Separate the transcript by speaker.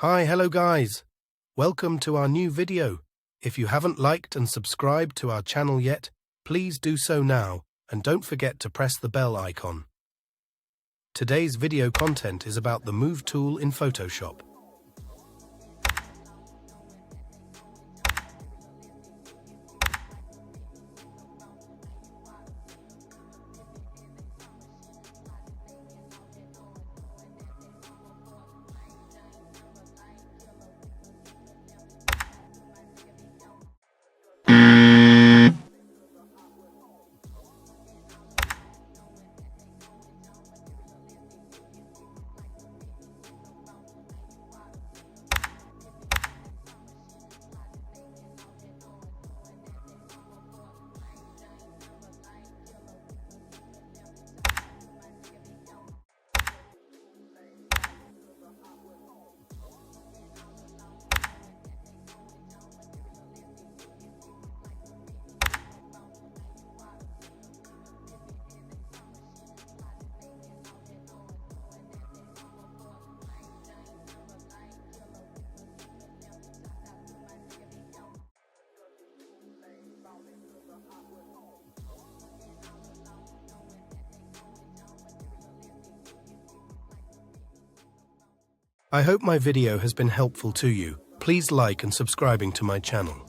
Speaker 1: Hello guys. Welcome to our new video. If you haven't liked and subscribed to our channel yet, please do so now and don't forget to press the bell icon. Today's video content is about the Move tool in Photoshop. I hope my video has been helpful to you. Please like and subscribing to my channel.